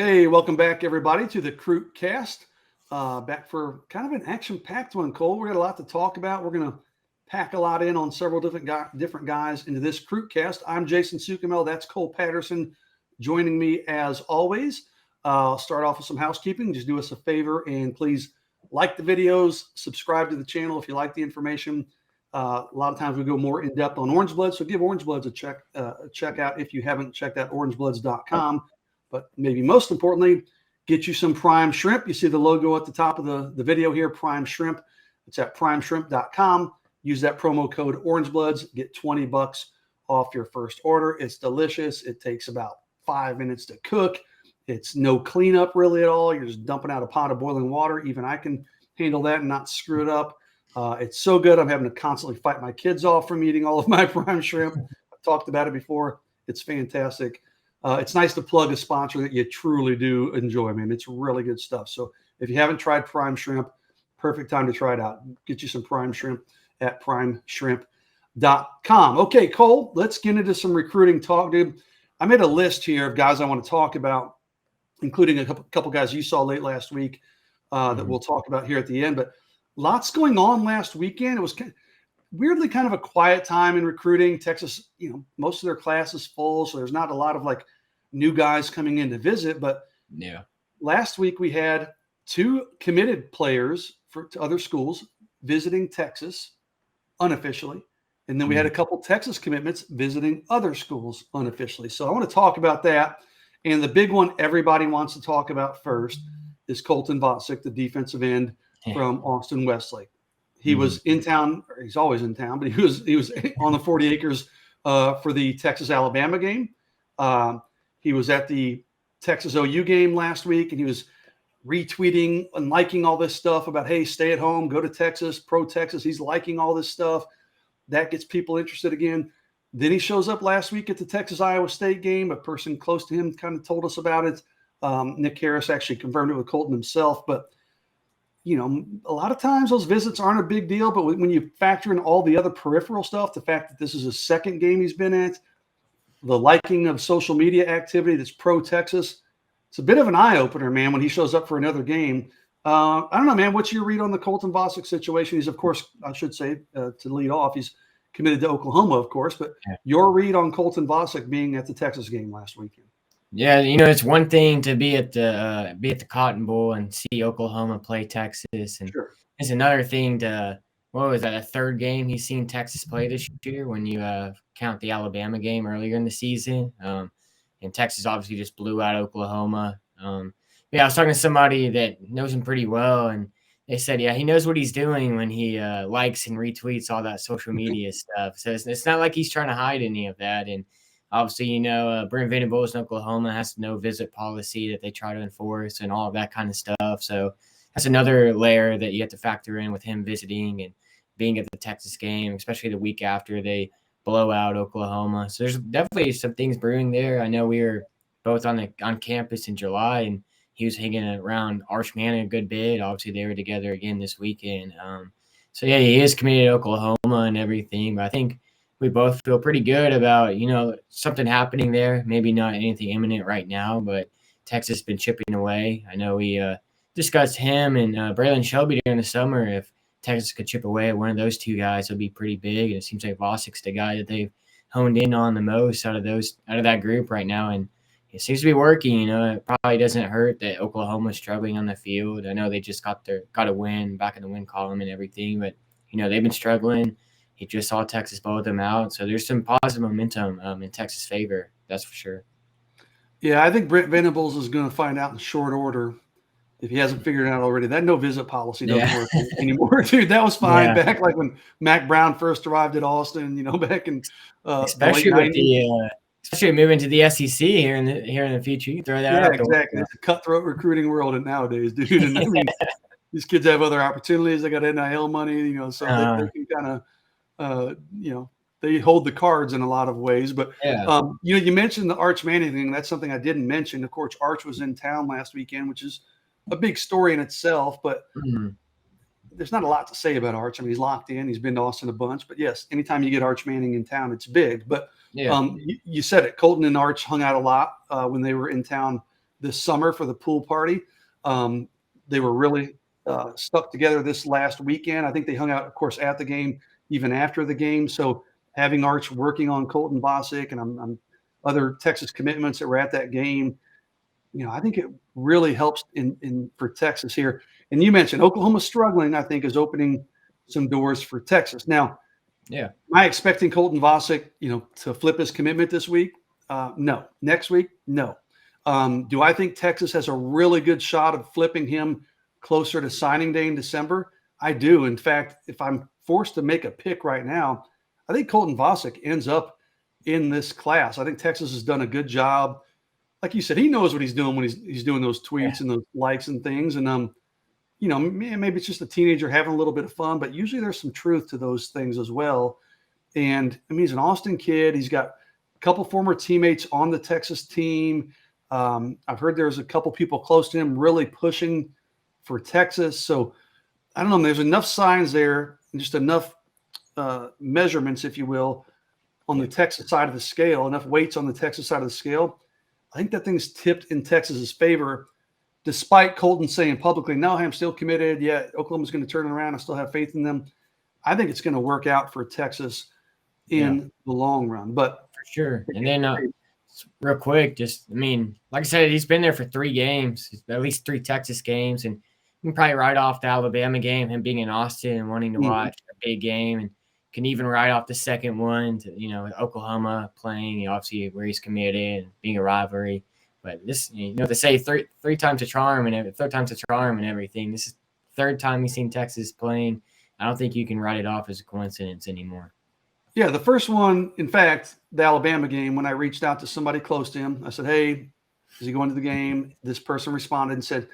Hey, welcome back, everybody, to the Crew Cast. Back for kind of an action-packed one, Cole. We got a lot to talk about. We're going to pack a lot in on several different guys into this Crew Cast. I'm Jason Sukamel. That's Cole Patterson joining me as always. I'll start off with some housekeeping. Just do us a favor and please like the videos, subscribe to the channel if you like the information. A lot of times we go more in depth on Orange Blood, so give Orange Bloods a check out if you haven't checked out orangebloods.com. But maybe most importantly, get you some prime shrimp. You see the logo at the top of the video here, prime shrimp. It's at primeshrimp.com. Use that promo code OrangeBloods. Get $20 off your first order. It's delicious. It takes about 5 minutes to cook. It's no cleanup really at all. You're just dumping out a pot of boiling water. Even I can handle that and not screw it up. It's so good. I'm having to constantly fight my kids off from eating all of my prime shrimp. I've talked about it before. It's fantastic. It's nice to plug a sponsor that you truly do enjoy, man. It's really good stuff. So if you haven't tried prime shrimp, perfect time to try it out. Get you some prime shrimp at primeshrimp.com. Okay, Cole, let's get into some recruiting talk, dude. I made a list here of guys I want to talk about, including a couple guys you saw late last week that we'll talk about here at the end. But lots going on last weekend. It was weirdly kind of a quiet time in recruiting. Texas, most of their class is full, so there's not a lot of like new guys coming in to visit. But yeah, last week we had 2 committed players to other schools visiting Texas unofficially. And then we had a couple Texas commitments visiting other schools unofficially. So I want to talk about that. And the big one everybody wants to talk about first is Colton Vasek, the defensive end from Austin Westlake. He was in town. He's always in town, but he was on the 40 acres for the Texas-Alabama game. He was at the Texas OU game last week, and he was retweeting and liking all this stuff about, hey, stay at home, go to Texas, pro-Texas. He's liking all this stuff. That gets people interested again. Then he shows up last week at the Texas-Iowa State game. A person close to him kind of told us about it. Nick Harris actually confirmed it with Colton himself, but a lot of times those visits aren't a big deal, but when you factor in all the other peripheral stuff, the fact that this is a second game he's been at, the liking of social media activity that's pro-Texas, it's a bit of an eye-opener, man, when he shows up for another game. I don't know, man, what's your read on the Colton Vasek situation? He's, of course, I should say, to lead off, he's committed to Oklahoma, of course, but your read on Colton Vasek being at the Texas game last weekend? Yeah, it's one thing to be at the Cotton Bowl and see Oklahoma play Texas, and it's another thing to a third game he's seen Texas play this year when you count the Alabama game earlier in the season. And Texas obviously just blew out Oklahoma. I was talking to somebody that knows him pretty well, and they said, he knows what he's doing when he likes and retweets all that social media stuff. So it's not like he's trying to hide any of that. And obviously, Brent Venables in Oklahoma has no visit policy that they try to enforce and all of that kind of stuff. So that's another layer that you have to factor in with him visiting and being at the Texas game, especially the week after they blow out Oklahoma. So there's definitely some things brewing there. I know we were both on campus in July, and he was hanging around Arch Manning a good bit. Obviously, they were together again this weekend. So he is committed to Oklahoma and everything. But I think we both feel pretty good about, something happening there. Maybe not anything imminent right now, but Texas has been chipping away. I know we discussed him and Braylon Shelby during the summer. If Texas could chip away at one of those two guys, it would be pretty big. And it seems like Vasek's the guy that they've honed in on the most out of that group right now. And it seems to be working. It probably doesn't hurt that Oklahoma's struggling on the field. I know they just got a win back in the win column and everything, but they've been struggling. He just saw Texas blow them out. So there's some positive momentum in Texas' favor. That's for sure. Yeah, I think Brent Venables is going to find out in short order, if he hasn't figured it out already, that no visit policy doesn't work anymore, dude. That was fine back like when Mac Brown first arrived at Austin, back in especially with especially moving to the SEC here in the future. You throw that out. Yeah, exactly. It's a cutthroat recruiting world nowadays, dude. And I mean, these kids have other opportunities. They got NIL money, so they can kind of, they hold the cards in a lot of ways. But, you mentioned the Arch Manning thing. That's something I didn't mention. Of course, Arch was in town last weekend, which is a big story in itself. But there's not a lot to say about Arch. I mean, he's locked in. He's been to Austin a bunch. But, yes, anytime you get Arch Manning in town, it's big. But you said it. Colton and Arch hung out a lot when they were in town this summer for the pool party. They were really stuck together this last weekend. I think they hung out, of course, at the game, even after the game. So having Arch working on Colton Vasek and I'm other Texas commitments that were at that game, I think it really helps in for Texas here. And you mentioned Oklahoma struggling, I think, is opening some doors for Texas. Now, yeah, am I expecting Colton Vasek, to flip his commitment this week? No. Next week? No. Do I think Texas has a really good shot of flipping him closer to signing day in December? I do. In fact, if I'm forced to make a pick right now, I think Colton Vasek ends up in this class. I think Texas has done a good job. Like you said, he knows what he's doing when he's doing those tweets and those likes and things. And maybe it's just a teenager having a little bit of fun, but usually there's some truth to those things as well. And he's an Austin kid. He's got a couple former teammates on the Texas team. I've heard there's a couple people close to him really pushing for Texas. So I don't know. There's enough signs there, and just enough measurements, if you will, on the Texas side of the scale, enough weights on the Texas side of the scale. I think that thing's tipped in Texas's favor, despite Colton saying publicly, no, I'm still committed. Yeah, Oklahoma's going to turn it around. I still have faith in them. I think it's going to work out for Texas in the long run. But for sure. And then real quick, like I said, he's been there for 3 games, at least 3 Texas games. And you can probably write off the Alabama game, him being in Austin and wanting to watch a big game, and can even write off the second one to, Oklahoma playing, obviously where he's committed and being a rivalry. But this, they say three times a charm and third time's a charm and everything. This is the 3rd time he's seen Texas playing. I don't think you can write it off as a coincidence anymore. Yeah, the first one, in fact, the Alabama game, when I reached out to somebody close to him, I said, hey, is he going to the game? This person responded and said,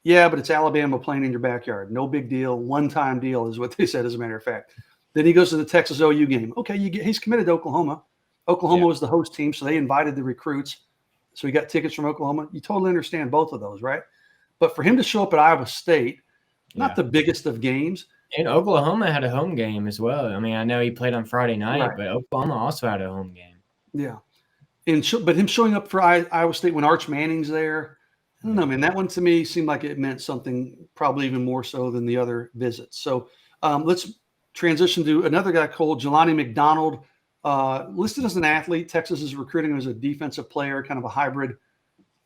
yeah, but it's Alabama playing in your backyard. No big deal. One-time deal is what they said, as a matter of fact. Then he goes to the Texas OU game. Okay, he's committed to Oklahoma. Oklahoma was the host team, so they invited the recruits. So he got tickets from Oklahoma. You totally understand both of those, right? But for him to show up at Iowa State, not the biggest of games. And Oklahoma had a home game as well. I know he played on Friday night, but Oklahoma also had a home game. Yeah. But him showing up for Iowa State when Arch Manning's there, I don't know, man. That one to me seemed like it meant something probably even more so than the other visits. So let's transition to another guy called Jelani Mcdonald, listed as an athlete. Texas is recruiting him as a defensive player, kind of a hybrid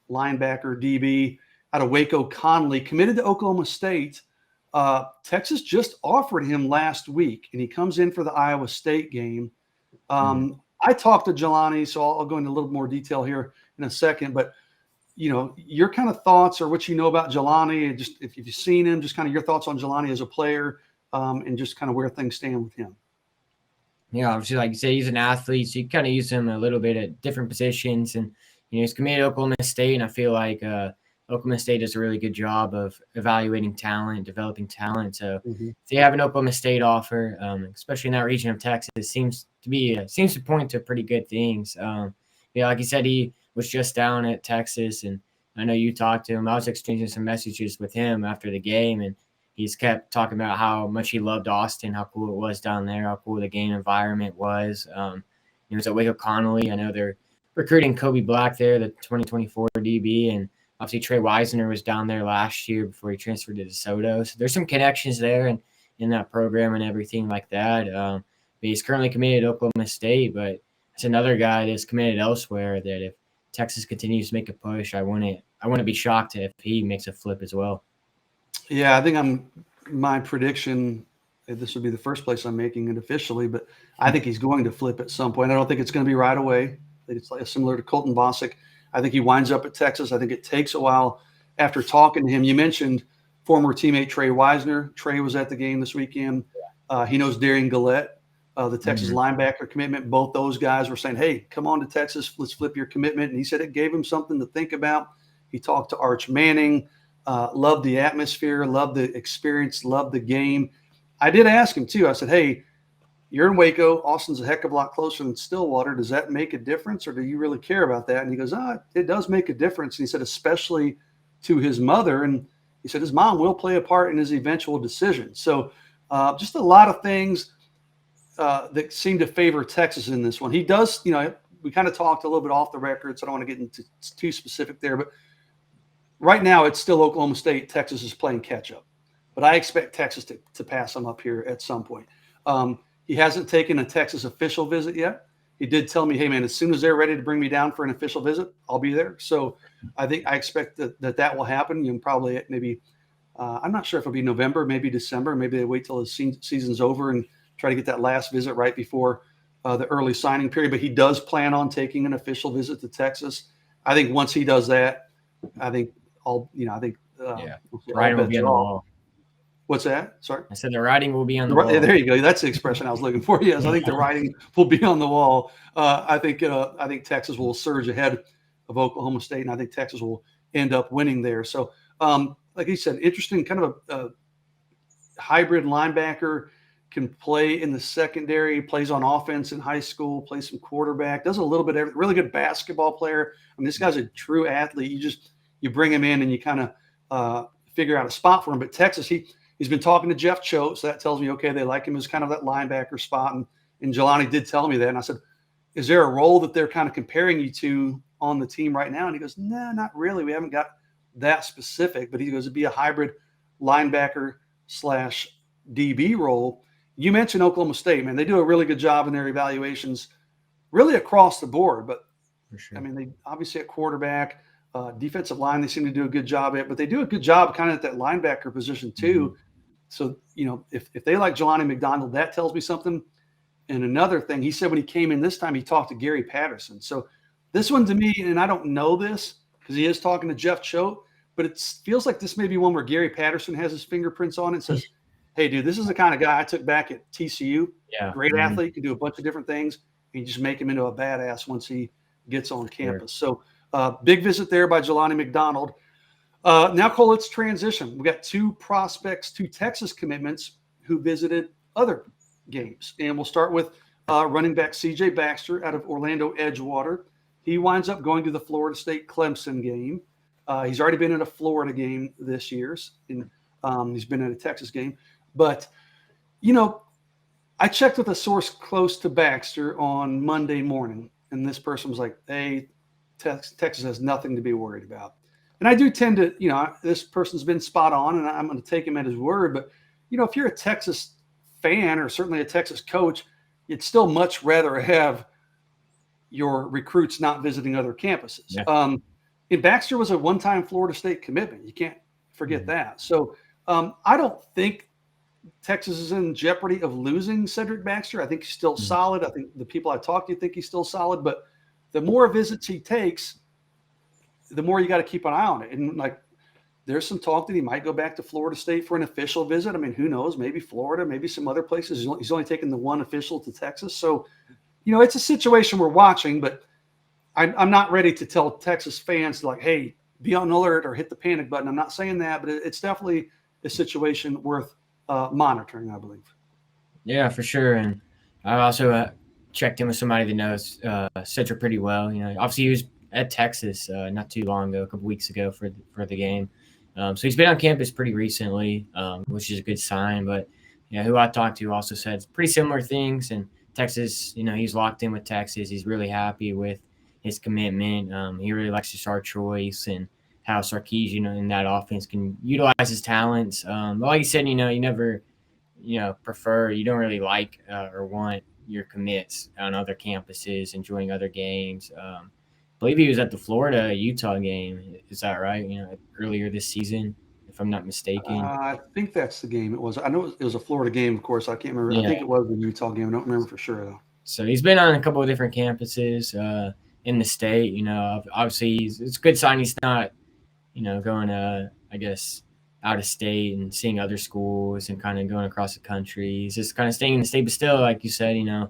linebacker, DB, out of Waco Connolly, committed to Oklahoma State. Texas just offered him last week, and he comes in for the Iowa State game. I talked to Jelani, so I'll go into a little more detail here in a second. But, your kind of thoughts or what you know about Jelani, just if you've seen him, just kind of your thoughts on Jelani as a player, and just kind of where things stand with him. Yeah, obviously, like you say, he's an athlete, so you kind of use him a little bit at different positions. And, he's committed to Oklahoma State, and I feel like Oklahoma State does a really good job of evaluating talent, developing talent. So if they have an Oklahoma State offer, especially in that region of Texas, seems to point to pretty good things. Like you said, he was just down at Texas, and I know you talked to him. I was exchanging some messages with him after the game, and he's kept talking about how much he loved Austin, how cool it was down there, how cool the game environment was. He was at Waco Connolly. I know they're recruiting Kobe Black there, the 2024 DB, and obviously Trey Wisner was down there last year before he transferred to DeSoto. So there's some connections there and in that program and everything like that. But he's currently committed to Oklahoma State, but it's another guy that's committed elsewhere that if Texas continues to make a push, I wouldn't be shocked if he makes a flip as well. Yeah, I think my prediction, this would be the first place I'm making it officially, but I think he's going to flip at some point. I don't think it's going to be right away. I think it's like similar to Colton Vasek. I think he winds up at Texas. I think it takes a while after talking to him. You mentioned former teammate Trey Wisner. Trey was at the game this weekend. He knows Darian Gillette, the Texas linebacker commitment. Both those guys were saying, hey, come on to Texas. Let's flip your commitment. And he said it gave him something to think about. He talked to Arch Manning, loved the atmosphere, loved the experience, loved the game. I did ask him, too. I said, hey, you're in Waco. Austin's a heck of a lot closer than Stillwater. Does that make a difference, or do you really care about that? And he goes, it does make a difference. And he said, especially to his mother. And he said his mom will play a part in his eventual decision. So just a lot of things that seem to favor Texas in this one. He does, we kind of talked a little bit off the record, so I don't want to get into too specific there. But right now it's still Oklahoma State. Texas is playing catch up, but I expect Texas to pass them up here at some point. He hasn't taken a Texas official visit yet. He did tell me, hey man, as soon as they're ready to bring me down for an official visit, I'll be there. So I expect that will happen. You know, probably maybe I'm not sure if it'll be November, maybe December, maybe they wait till the season's over and try to get that last visit right before the early signing period. But he does plan on taking an official visit to Texas. I think once he does that, I think writing will be on the wall. What's that? Sorry, I said the writing will be on the wall. There you go. That's the expression I was looking for. Yes, I think the writing will be on the wall. I think Texas will surge ahead of Oklahoma State, and I think Texas will end up winning there. So, like he said, interesting kind of a hybrid linebacker, can play in the secondary, plays on offense in high school, plays some quarterback, does a little bit of really good basketball player. I mean, this guy's a true athlete. You bring him in and you kind of figure out a spot for him. But Texas, he's been talking to Jeff Choate, so that tells me, okay, they like him as kind of that linebacker spot. And Jelani did tell me that. And I said, is there a role that they're kind of comparing you to on the team right now? And he goes, no, not really. We haven't got that specific. But he goes, it'd be a hybrid linebacker / DB role. You mentioned Oklahoma State, man. They do a really good job in their evaluations really across the board. But, sure. I mean, they obviously at quarterback, defensive line, they seem to do a good job at. But they do a good job kind of at that linebacker position too. Mm-hmm. So, you know, if they like Jelani Mcdonald, that tells me something. And another thing, he said when he came in this time, he talked to Gary Patterson. So this one to me, and I don't know this because he is talking to Jeff Choate, but it feels like this may be one where Gary Patterson has his fingerprints on it and says, hey, dude, this is the kind of guy I took back at TCU. Yeah. Great athlete, can do a bunch of different things. And you just make him into a badass once he gets on campus. Sure. So big visit there by Jelani Mcdonald. Now, Cole, let's transition. We got two prospects, two Texas commitments who visited other games. And we'll start with running back C.J. Baxter out of Orlando Edgewater. He winds up going to the Florida State Clemson game. He's already been in a Florida game this year. He's been in a Texas game. But, you know, I checked with a source close to Baxter on Monday morning, and this person was like, hey, Texas has nothing to be worried about. And I do tend to, you know, this person's been spot on, and I'm going to take him at his word. But, you know, if you're a Texas fan or certainly a Texas coach, you'd still much rather have your recruits not visiting other campuses. Yeah. And Baxter was a one-time Florida State commitment. You can't forget that. So I don't think Texas is in jeopardy of losing Cedric Baxter. I think he's still solid. I think the people I talked to think he's still solid. But the more visits he takes, the more you got to keep an eye on it. And like, there's some talk that he might go back to Florida State for an official visit. I mean, who knows? Maybe Florida, maybe some other places. He's only taken the one official to Texas. So, you know, it's a situation we're watching, but I'm not ready to tell Texas fans like, hey, be on alert or hit the panic button. I'm not saying that, but it's definitely a situation worth monitoring, I believe. Yeah, for sure. And I also checked in with somebody that knows Cedric pretty well. You know, obviously he was at Texas not too long ago, a couple weeks ago for the game. So he's been on campus pretty recently, which is a good sign. But yeah, who I talked to also said pretty similar things. And Texas, you know, he's locked in with Texas. He's really happy with his commitment. He really likes Rashard choice and how Sarkisian, you know, in that offense can utilize his talents. But like you said, you know, you never, you know, you don't really like or want your commits on other campuses, enjoying other games. I believe he was at the Florida-Utah game. Is that right? You know, earlier this season, if I'm not mistaken. I think that's the game it was. I know it was a Florida game, of course. I can't remember. Yeah. I think it was the Utah game. I don't remember for sure, though. So he's been on a couple of different campuses in the state. You know, obviously it's a good sign he's not, you know, going I guess, out of state and seeing other schools and kind of going across the country. He's just kind of staying in the state, but still, like you said, you know,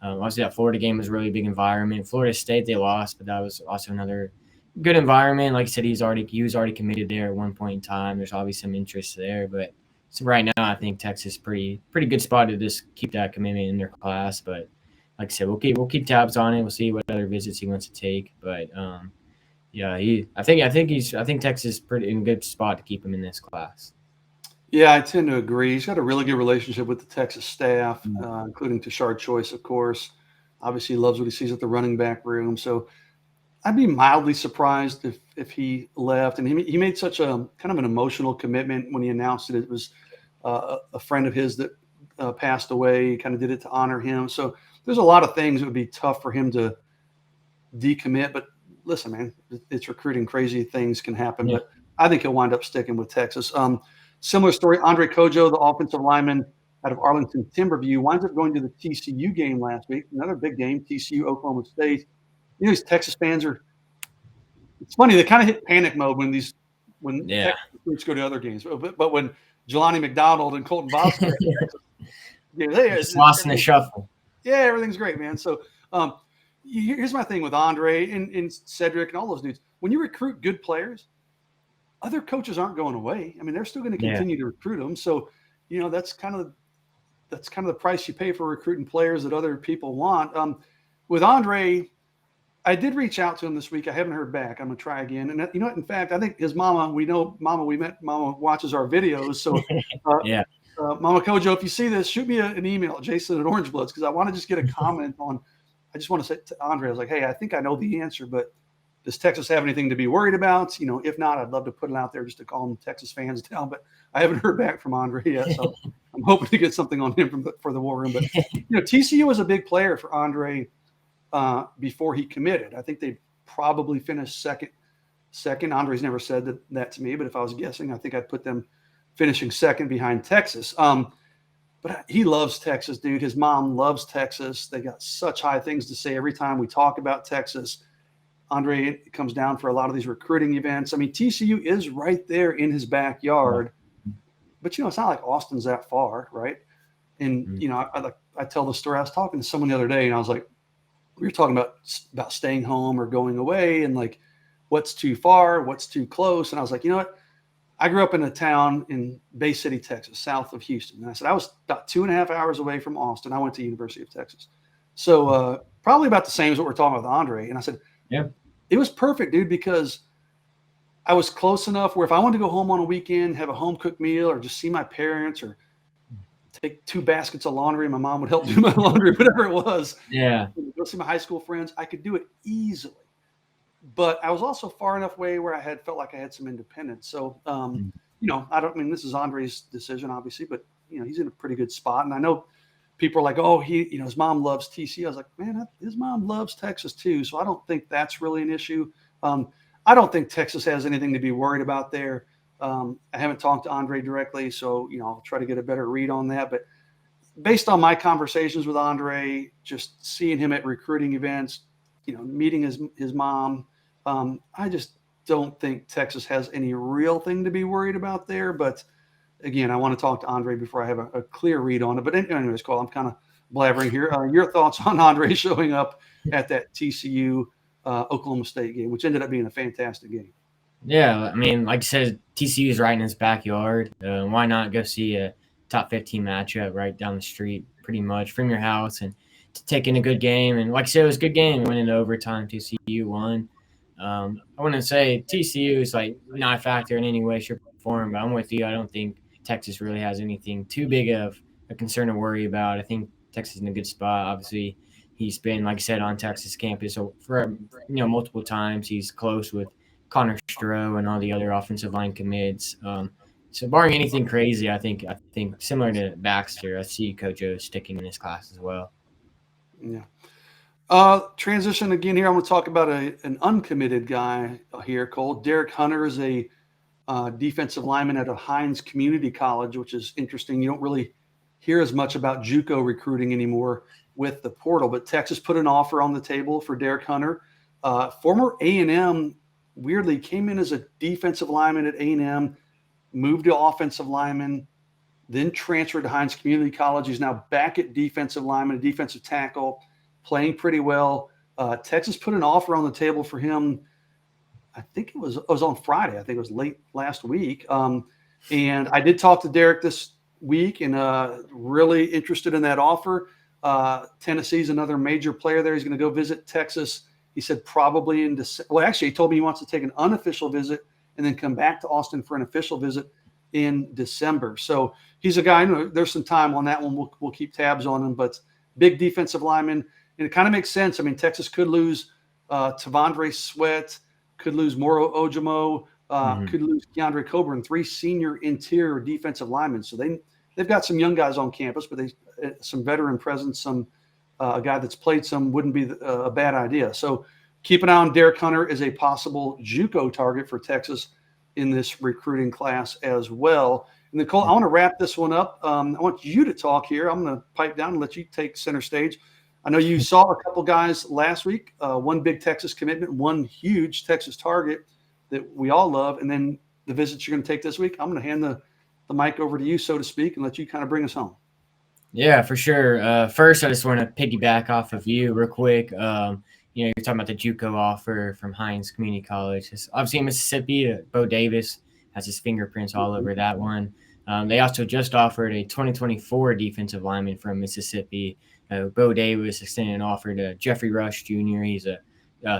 obviously that Florida game was a really big environment. Florida State, they lost, but that was also another good environment. Like I said, he was already committed there at one point in time. There's obviously some interest there, but so right now I think Texas pretty good spot to just keep that commitment in their class. But like I said, we'll keep tabs on it. We'll see what other visits he wants to take. But yeah, I think Texas is pretty in a good spot to keep him in this class. Yeah, I tend to agree. He's got a really good relationship with the Texas staff, including Rashard Choice, of course. Obviously, he loves what he sees at the running back room. So I'd be mildly surprised if he left. And he made such a kind of an emotional commitment when he announced it. It was a friend of his that passed away. He kind of did it to honor him. So there's a lot of things that would be tough for him to decommit. But listen, man, it's recruiting. Crazy things can happen. Yeah. But I think he'll wind up sticking with Texas. Similar story. Andre Kojo, the offensive lineman out of Arlington Timberview, winds up going to the TCU game last week. Another big game, TCU Oklahoma State. You know, these Texas fans are. It's funny, they kind of hit panic mode when Texas recruits go to other games. But when Jelani Mcdonald and Colton Vasek, it's lost in the shuffle. Yeah, everything's great, man. So here's my thing with Andre and Cedric and all those dudes. When you recruit good players, other coaches aren't going away. I mean, they're still going to continue to recruit them. So, you know, that's kind of the price you pay for recruiting players that other people want. With Andre, I did reach out to him this week. I haven't heard back. I'm going to try again. And you know what? In fact, I think his mama, we met. Mama watches our videos. So Mama Kojo, if you see this, shoot me an email at Jason@OrangeBloods, because I want to just get a comment on. I just want to say to Andre, I was like, hey, I think I know the answer, but does Texas have anything to be worried about? You know, if not, I'd love to put it out there just to calm Texas fans down. But I haven't heard back from Andre yet, so I'm hoping to get something on him for the War Room. But you know, TCU was a big player for Andre before he committed. I think they probably finished second. Andre's never said that to me, but if I was guessing, I think I'd put them finishing second behind Texas. But he loves Texas, dude. His mom loves Texas. They got such high things to say every time we talk about Texas. Andre comes down for a lot of these recruiting events. I mean, TCU is right there in his backyard, but you know, it's not like Austin's that far, right? And you know, I tell the story. I was talking to someone the other day, and I was like, we were talking about staying home or going away, and like, what's too far, what's too close. And I was like, you know what? I grew up in a town in Bay City, Texas, south of Houston. And I said, I was about 2.5 hours away from Austin. I went to University of Texas. So probably about the same as what we're talking about with Andre. And I said, yeah, it was perfect, dude, because I was close enough where if I wanted to go home on a weekend, have a home cooked meal, or just see my parents, or take 2 baskets of laundry, my mom would help do my laundry, whatever it was. Yeah. Go see my high school friends. I could do it easily. But I was also far enough away where I felt like I had some independence. So, you know, this is Andre's decision, obviously, but, you know, he's in a pretty good spot. And I know people are like, oh, his mom loves TCU. I was like, man, his mom loves Texas too. So I don't think that's really an issue. I don't think Texas has anything to be worried about there. I haven't talked to Andre directly, so, you know, I'll try to get a better read on that. But based on my conversations with Andre, just seeing him at recruiting events, you know, meeting his mom, I just don't think Texas has any real thing to be worried about there. But again, I want to talk to Andre before I have a clear read on it. But anyways, Cole, I'm kind of blabbering here. Your thoughts on Andre showing up at that TCU Oklahoma State game, which ended up being a fantastic game. Yeah, I mean, like you said, TCU is right in his backyard. Why not go see a top 15 matchup right down the street, pretty much from your house, and to take in a good game? And like I said, it was a good game. It went into overtime. TCU won. I wouldn't say TCU is like not a factor in any way, shape, or form, but I'm with you. I don't think Texas really has anything too big of a concern to worry about. I think Texas is in a good spot. Obviously, he's been, like I said, on Texas campus for multiple times. He's close with Connor Stroh and all the other offensive line commits. So barring anything crazy, I think similar to Baxter, I see Coach O sticking in his class as well. Yeah. Transition again here. I'm going to talk about an uncommitted guy here, Cole. Derek Hunter is a defensive lineman at a Hines Community College, which is interesting. You don't really hear as much about JUCO recruiting anymore with the portal, but Texas put an offer on the table for Derek Hunter. Former A&M, weirdly, came in as a defensive lineman at A&M, moved to offensive lineman, then transferred to Hines Community College. He's now back at defensive lineman, a defensive tackle, playing pretty well. Texas put an offer on the table for him. I think it was on Friday. I think it was late last week. And I did talk to Derek this week, and really interested in that offer. Tennessee's another major player there. He's going to go visit Texas. He said probably in December. Well, actually, he told me he wants to take an unofficial visit and then come back to Austin for an official visit in December. So he's a guy, there's some time on that one. We'll keep tabs on him, but big defensive lineman. And it kind of makes sense. I mean, Texas could lose Tavondre Sweat, could lose Moro Ojimo, could lose Keandre Coburn, 3 senior interior defensive linemen. So they've got some young guys on campus, but some veteran presence, some a guy that's played some wouldn't be a bad idea. So keep an eye on Derek Hunter as a possible JUCO target for Texas in this recruiting class as well. And Nicole, I want to wrap this one up. I want you to talk here. I'm going to pipe down and let you take center stage. I know you saw a couple guys last week, one big Texas commitment, one huge Texas target that we all love, and then the visits you're going to take this week. I'm going to hand the mic over to you, so to speak, and let you kind of bring us home. Yeah, for sure. First, I just want to piggyback off of you real quick. You're talking about the JUCO offer from Hines Community College. It's obviously in Mississippi, Bo Davis has his fingerprints all over that one. They also just offered a 2024 defensive lineman from Mississippi. Bo Davis extended an offer to Jeffrey Rush Jr. He's a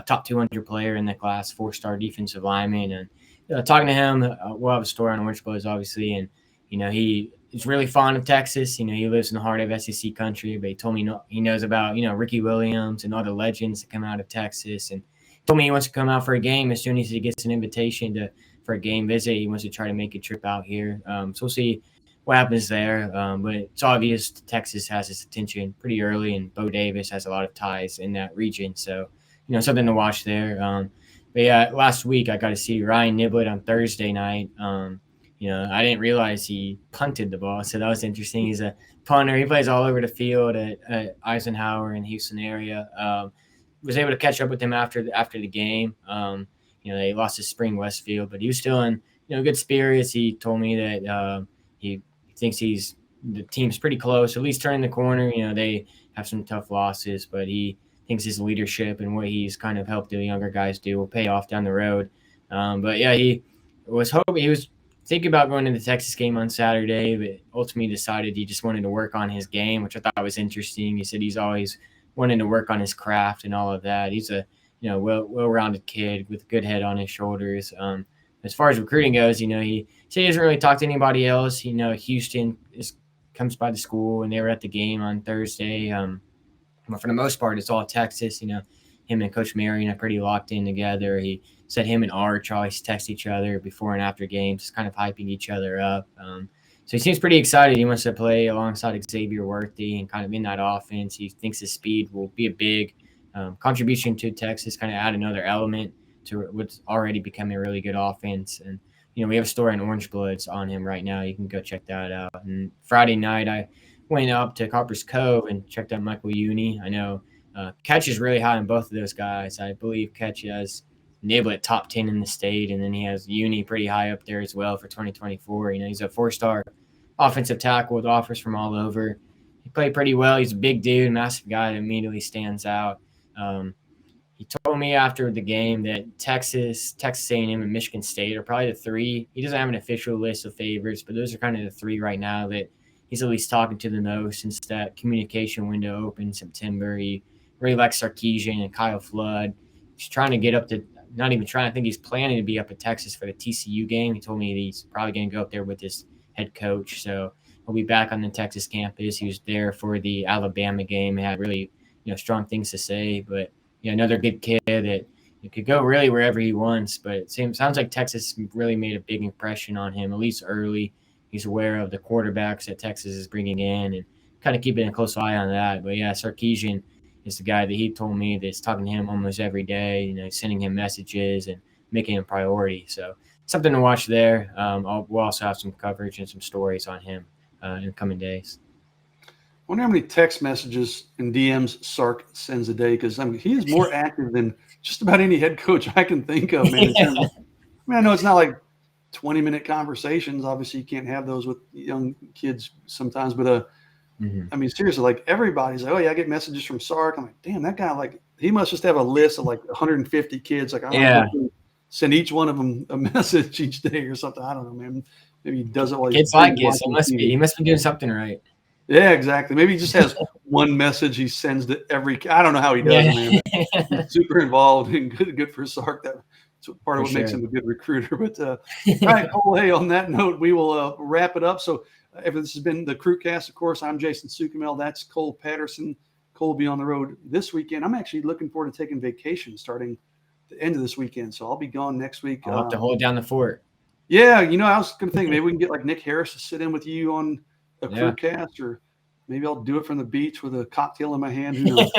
top 200 player in the class, 4-star defensive lineman. And talking to him, we'll have a story on Orange Bloods, obviously. And, he's really fond of Texas. He lives in the heart of SEC country, but he told me he knows about, Ricky Williams and all the legends that come out of Texas. And told me he wants to come out for a game as soon as he gets an invitation for a game visit. He wants to try to make a trip out here. So we'll see what happens there. But it's obvious Texas has his attention pretty early, and Bo Davis has a lot of ties in that region. So, something to watch there. But yeah, last week I got to see Ryan Niblett on Thursday night. I didn't realize he punted the ball, so that was interesting. He's a punter. He plays all over the field at Eisenhower in Houston area. Was able to catch up with him after the game. They lost to Spring Westfield, but he was still in good spirits. He told me that he thinks the team's pretty close, at least turning the corner. They have some tough losses, but he thinks his leadership and what he's kind of helped the younger guys do will pay off down the road. But yeah, he was thinking about going to the Texas game on Saturday, but ultimately decided he just wanted to work on his game, which I thought was interesting. He said he's always wanting to work on his craft and all of that. He's a well-rounded kid with a good head on his shoulders. As far as recruiting goes, he said he doesn't really talk to anybody else. Houston comes by the school, and they were at the game on Thursday. But for the most part, it's all Texas. Him and Coach Marion are pretty locked in together. He said him and Arch always text each other before and after games, just kind of hyping each other up. So he seems pretty excited. He wants to play alongside Xavier Worthy and kind of in that offense. He thinks his speed will be a big contribution to Texas, kind of add another element to what's already becoming a really good offense. And, we have a story on Orange Bloods on him right now. You can go check that out. And Friday night, I went up to Copper's Cove and checked out Michael Uni. I know Ketch is really high on both of those guys. I believe Ketch has Niblett top 10 in the state, and then he has Uni pretty high up there as well for 2024. He's a 4-star offensive tackle with offers from all over. He played pretty well. He's a big dude, massive guy that immediately stands out. He told me after the game that Texas A&M, and Michigan State are probably the 3. He doesn't have an official list of favorites, but those are kind of the 3 right now that he's at least talking to the most since that communication window opened in September. He really likes Sarkisian and Kyle Flood. He's trying to get up to – not even trying. I think he's planning to be up at Texas for the TCU game. He told me that he's probably going to go up there with his head coach. So he'll be back on the Texas campus. He was there for the Alabama game. He had really strong things to say. But another good kid that could go really wherever he wants. But it sounds like Texas really made a big impression on him, at least early. He's aware of the quarterbacks that Texas is bringing in and kind of keeping a close eye on that. But, yeah, Sarkisian is the guy that he told me that's talking to him almost every day, sending him messages and making him a priority. So something to watch there. We'll also have some coverage and some stories on him in the coming days. I wonder how many text messages and DMs Sark sends a day, because he is more active than just about any head coach I can think of, man. I know it's not like 20-minute conversations. Obviously, you can't have those with young kids sometimes, but seriously, like everybody's like, oh yeah, I get messages from Sark. I'm like, damn, that guy, he must just have a list of 150 kids. Like, I don't know, send each one of them a message each day or something. I don't know, man. Maybe he does it while kids like it. So he must be doing something right. Yeah, exactly. Maybe he just has one message he sends to every. I don't know how he does it, man. He's super involved and good for Sark. That's part of what makes him a good recruiter. But all right, hey, on that note, we will wrap it up. So. This has been the Crewcast. Of course, I'm Jason Sukamel. That's Cole Patterson. Cole will be on the road this weekend. I'm actually looking forward to taking vacation starting the end of this weekend. So I'll be gone next week. I'll have to hold down the fort. Yeah, I was going to think maybe we can get like Nick Harris to sit in with you on a crew cast, or maybe I'll do it from the beach with a cocktail in my hand. Who knows?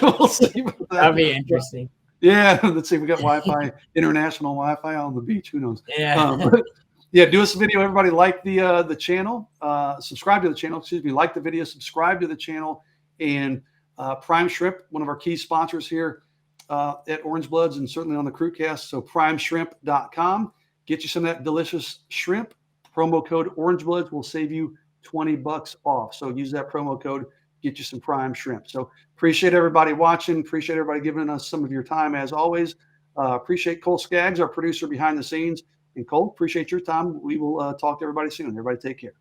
We'll see. That'd be interesting. Yeah, let's see. We got Wi-Fi, international Wi-Fi on the beach. Who knows? Yeah. Yeah, do us a video. Everybody like the channel. Subscribe to the channel. Excuse me. Like the video. Subscribe to the channel. And Prime Shrimp, one of our key sponsors here at Orange Bloods and certainly on the Crewcast. So primeshrimp.com. Get you some of that delicious shrimp. Promo code Orange Bloods will save you $20 off. So use that promo code. Get you some prime shrimp. So appreciate everybody watching. Appreciate everybody giving us some of your time as always. Appreciate Cole Skaggs, our producer behind the scenes. And Cole, appreciate your time. We will talk to everybody soon. Everybody take care.